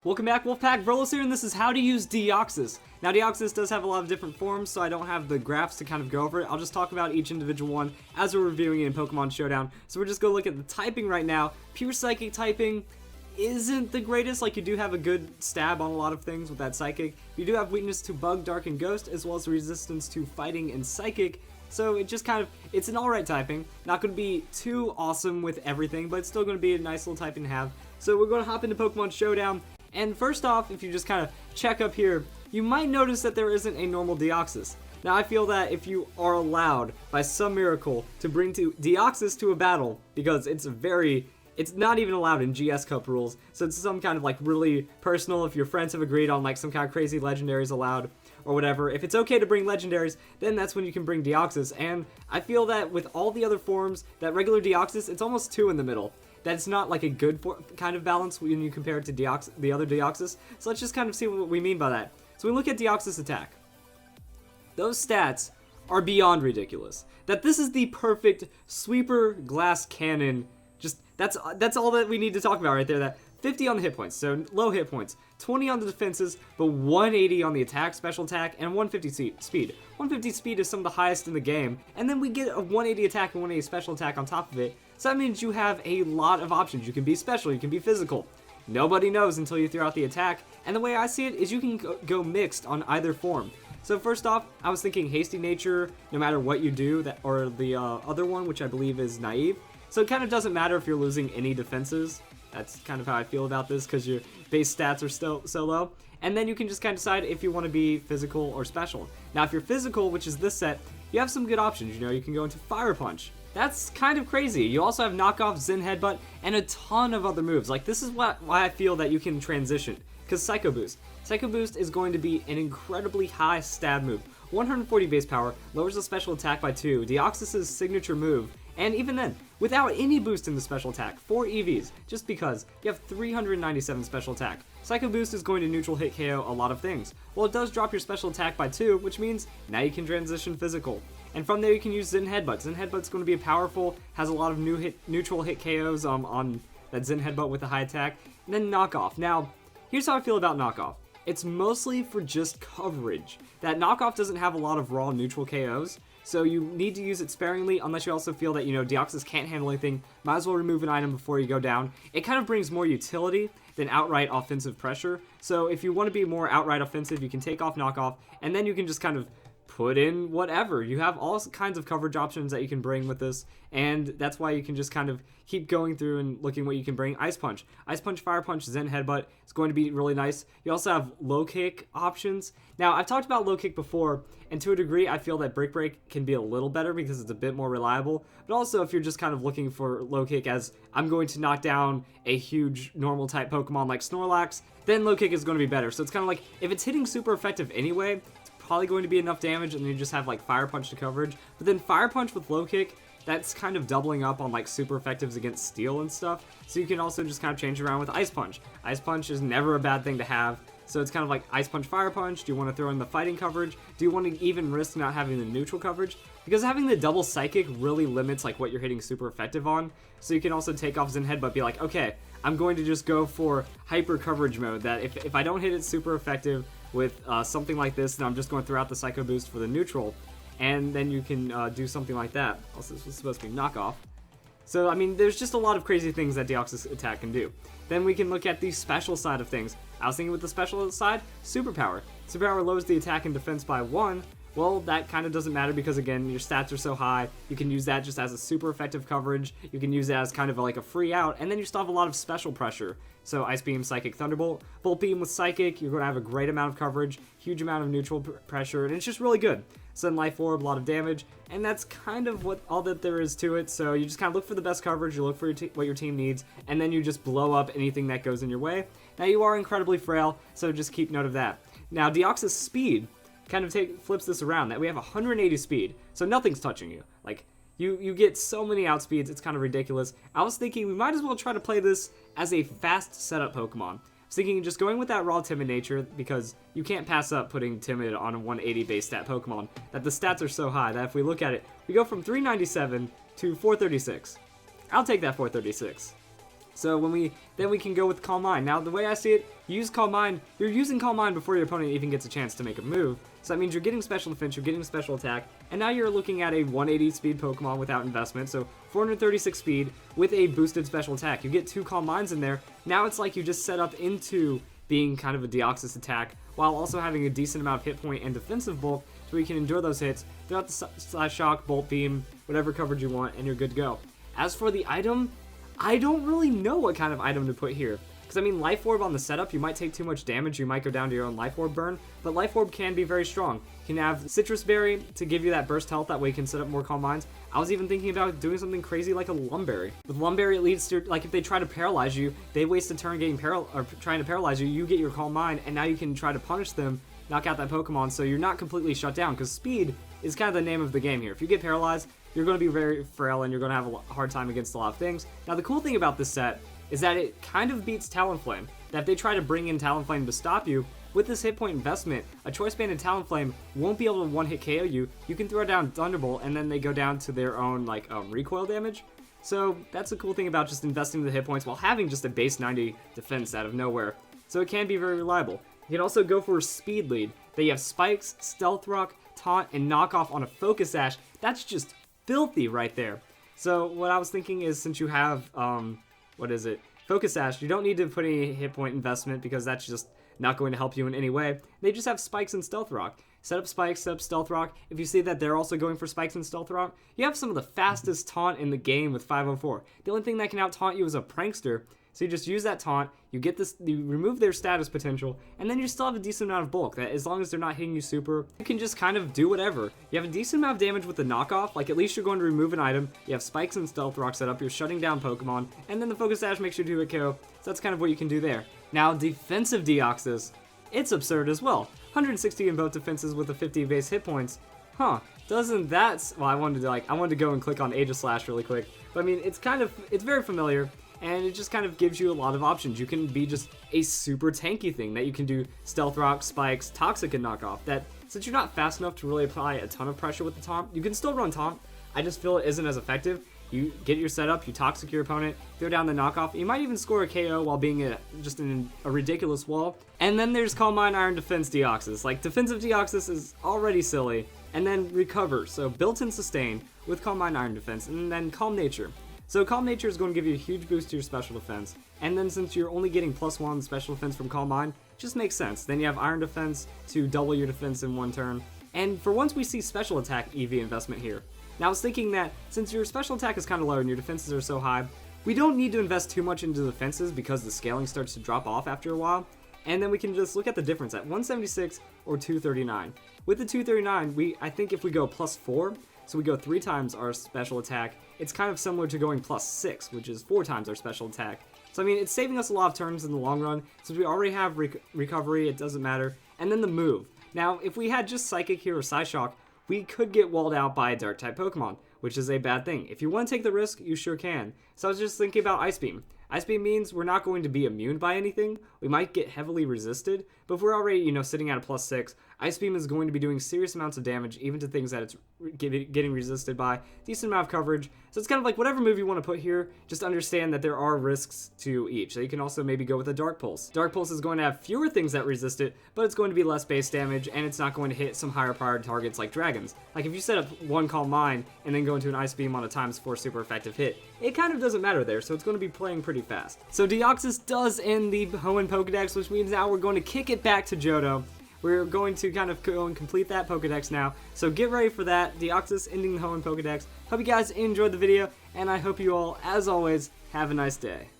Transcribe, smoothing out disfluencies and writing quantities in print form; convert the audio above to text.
Welcome back, Wolfpack. Brolos here, and this is how to use Deoxys. Now, Deoxys does have a lot of different forms, so I don't have the graphs to kind of go over it. I'll just talk about each individual one as we're reviewing it in Pokemon Showdown. So we're just going to look at the typing right now. Pure Psychic typing isn't the greatest. Like, you do have a good stab on a lot of things with that Psychic. You do have weakness to Bug, Dark, and Ghost, as well as resistance to Fighting and Psychic. So it just kind of, it's an alright typing. Not going to be too awesome with everything, but it's still going to be a nice little typing to have. So we're going to hop into Pokemon Showdown. And first off, if you just kind of check up here, you might notice that there isn't a normal Deoxys. Now, I feel that if you are allowed, by some miracle, to bring Deoxys to a battle, because it's not even allowed in GS Cup rules, so it's some kind of like really personal, if your friends have agreed on like some kind of crazy legendaries allowed, or whatever. If it's okay to bring legendaries, then that's when you can bring Deoxys, and I feel that with all the other forms, that regular Deoxys, it's almost 2 in the middle. That's not like a good kind of balance when you compare it to the other Deoxys. So let's just kind of see what we mean by that. So we look at Deoxys attack. Those stats are beyond ridiculous. That this is the perfect sweeper glass cannon. Just that's all that we need to talk about right there. That 50 on the hit points, so low hit points, 20 on the defenses, but 180 on the attack, special attack, and 150 speed. 150 speed is some of the highest in the game, and then we get a 180 attack and 180 special attack on top of it. So that means you have a lot of options. You can be special, you can be physical. Nobody knows until you throw out the attack, and the way I see it is you can go mixed on either form. So first off, I was thinking Hasty Nature, no matter what you do, or the other one, which I believe is Naive. So it kind of doesn't matter if you're losing any defenses. That's kind of how I feel about this, because your base stats are still so low. And then you can just kind of decide if you want to be physical or special. Now, if you're physical, which is this set, you have some good options. You know, you can go into Fire Punch. That's kind of crazy. You also have Knockoff, Zen Headbutt, and a ton of other moves. Like, this is why I feel that you can transition, because Psycho Boost. Psycho Boost is going to be an incredibly high stab move. 140 base power, lowers the special attack by 2, Deoxys' signature move, and even then, without any boost in the special attack, 4 EVs, just because, you have 397 special attack. Psycho Boost is going to neutral hit KO a lot of things. Well, it does drop your special attack by 2, which means now you can transition physical. And from there you can use Zen Headbutt. Zen Headbutt's going to be powerful, has a lot of neutral hit KOs on that Zen Headbutt with a high attack. And then Knockoff. Now, here's how I feel about Knockoff. It's mostly for just coverage. That Knockoff doesn't have a lot of raw neutral KOs, so you need to use it sparingly unless you also feel that, you know, Deoxys can't handle anything. Might as well remove an item before you go down. It kind of brings more utility than outright offensive pressure. So if you want to be more outright offensive, you can take off Knockoff, and then you can just kind of put in whatever. You have all kinds of coverage options that you can bring with this, and that's why you can just kind of keep going through and looking what you can bring. Ice Punch, Fire Punch, Zen Headbutt is going to be really nice. You also have Low Kick options. Now, I've talked about Low Kick before, and to a degree, I feel that Brick Break can be a little better because it's a bit more reliable, but also if you're just kind of looking for Low Kick as I'm going to knock down a huge normal type Pokemon like Snorlax, then Low Kick is going to be better. So it's kind of like, if it's hitting super effective anyway, probably going to be enough damage, and then you just have like Fire Punch to coverage. But then Fire Punch with Low Kick, that's kind of doubling up on like super effectives against Steel and stuff. So you can also just kind of change around with Ice Punch. Ice Punch is never a bad thing to have. So it's kind of like Ice Punch, Fire Punch. Do you want to throw in the fighting coverage? Do you want to even risk not having the neutral coverage? Because having the double Psychic really limits like what you're hitting super effective on. So you can also take off Zen Headbutt, be like, okay, I'm going to just go for hyper coverage mode, that if I don't hit it super effective with something like this, then I'm just going to throw out the Psycho Boost for the neutral, and then you can do something like that. Also, this was supposed to be Knockoff. So, I mean, there's just a lot of crazy things that Deoxys attack can do. Then we can look at the special side of things. I was thinking with the special side, Superpower. Superpower lowers the attack and defense by 1. Well, that kind of doesn't matter because, again, your stats are so high. You can use that just as a super effective coverage. You can use it as kind of like a free out, and then you still have a lot of special pressure. So Ice Beam, Psychic, Thunderbolt. Volt Beam with Psychic, you're going to have a great amount of coverage, huge amount of neutral pressure, and it's just really good. Sudden Life Orb, a lot of damage, and that's kind of all that there is to it. So you just kind of look for the best coverage, you look for what your team needs, and then you just blow up anything that goes in your way. Now, you are incredibly frail, so just keep note of that. Now, Deoxys Speed kind of flips this around, that we have 180 speed, so nothing's touching you. Like, you get so many outspeeds, it's kind of ridiculous. I was thinking we might as well try to play this as a fast setup Pokemon. I was thinking just going with that raw Timid nature, because you can't pass up putting Timid on a 180 base stat Pokemon, that the stats are so high that if we look at it, we go from 397 to 436. I'll take that 436. So then we can go with Calm Mind. Now the way I see it, you use Calm Mind, you're using Calm Mind before your opponent even gets a chance to make a move. So that means you're getting special defense, you're getting special attack, and now you're looking at a 180 speed Pokemon without investment, so 436 speed with a boosted special attack. You get 2 Calm Minds in there. Now it's like you just set up into being kind of a Deoxys attack while also having a decent amount of hit point and defensive bulk so you can endure those hits throughout the Slash Shock, Bolt Beam, whatever coverage you want, and you're good to go. As for the item, I don't really know what kind of item to put here. Because, I mean, Life Orb on the setup, you might take too much damage, you might go down to your own Life Orb burn, but Life Orb can be very strong. You can have Citrus Berry to give you that burst health, that way you can set up more Calm Minds. I was even thinking about doing something crazy like a Lumberry. With Lumberry, it leads to, like, if they try to paralyze you, they waste a turn trying to paralyze you, you get your Calm Mind, and now you can try to punish them, knock out that Pokemon, so you're not completely shut down, because speed is kind of the name of the game here. If you get paralyzed, you're going to be very frail, and you're going to have a hard time against a lot of things. Now, the cool thing about this set is that it kind of beats Talonflame. That if they try to bring in Talonflame to stop you, with this hit point investment, a Choice Band and Talonflame won't be able to one-hit KO you. You can throw down Thunderbolt, and then they go down to their own recoil damage. So that's the cool thing about just investing the hit points while having just a base 90 defense out of nowhere. So it can be very reliable. You can also go for a speed lead. That you have Spikes, Stealth Rock, Taunt, and Knockoff on a Focus Sash. That's just filthy right there. So what I was thinking is, since you have Focus Sash, you don't need to put any hit point investment because that's just not going to help you in any way. They just have Spikes and Stealth Rock. Set up Spikes, set up Stealth Rock. If you see that they're also going for Spikes and Stealth Rock, you have some of the fastest taunt in the game with 504. The only thing that can out-taunt you is a Prankster. So you just use that taunt, you get this, you remove their status potential, and then you still have a decent amount of bulk. That as long as they're not hitting you super, you can just kind of do whatever. You have a decent amount of damage with the knockoff, like at least you're going to remove an item, you have Spikes and Stealth Rock set up, you're shutting down Pokemon, and then the Focus Sash makes you do a KO, so that's kind of what you can do there. Now, defensive Deoxys, it's absurd as well. 160 in both defenses with the 50 base hit points. Doesn't that, well, I wanted to go and click on Aegislash really quick, but I mean, it's very familiar. And it just kind of gives you a lot of options. You can be just a super tanky thing that you can do Stealth Rock, Spikes, Toxic, and Knockoff. That, since you're not fast enough to really apply a ton of pressure with the Taunt, you can still run Taunt. I just feel it isn't as effective. You get your setup, you Toxic your opponent, throw down the Knockoff. You might even score a KO while being just in a ridiculous wall. And then there's Calm Mind, Iron Defense Deoxys. Like, defensive Deoxys is already silly. And then Recover, so built-in Sustain with Calm Mind, Iron Defense, and then Calm Nature. So Calm Nature is going to give you a huge boost to your special defense, and then since you're only getting +1 special defense from Calm Mind, it just makes sense. Then you have Iron Defense to double your defense in one turn, and for once we see special attack EV investment here. Now I was thinking that since your special attack is kind of low and your defenses are so high, we don't need to invest too much into the defenses because the scaling starts to drop off after a while, and then we can just look at the difference at 176 or 239. With the 239, I think if we go +4, so we go 3 times our special attack, it's kind of similar to going +6, which is 4 times our special attack. So I mean, it's saving us a lot of turns in the long run, since we already have recovery, it doesn't matter. And then the move. Now, if we had just Psychic here or Psyshock, we could get walled out by a Dark-type Pokemon, which is a bad thing. If you want to take the risk, you sure can. So I was just thinking about Ice Beam. Ice Beam means we're not going to be immune by anything. We might get heavily resisted, but if we're already, sitting at a +6, Ice Beam is going to be doing serious amounts of damage, even to things that it's getting resisted by. Decent amount of coverage. So it's kind of like whatever move you want to put here, just understand that there are risks to each. So you can also maybe go with a Dark Pulse. Dark Pulse is going to have fewer things that resist it, but it's going to be less base damage, and it's not going to hit some higher priority targets like dragons. Like if you set up one Calm Mind and then go into an Ice Beam on a ×4 super effective hit, it kind of doesn't matter there, so it's going to be playing pretty fast. So Deoxys does end the Hoenn Pokedex, which means now we're going to kick it back to Johto. We're going to kind of go and complete that Pokedex now, so get ready for that. Deoxys ending the Hoenn Pokedex. Hope you guys enjoyed the video, and I hope you all, as always, have a nice day.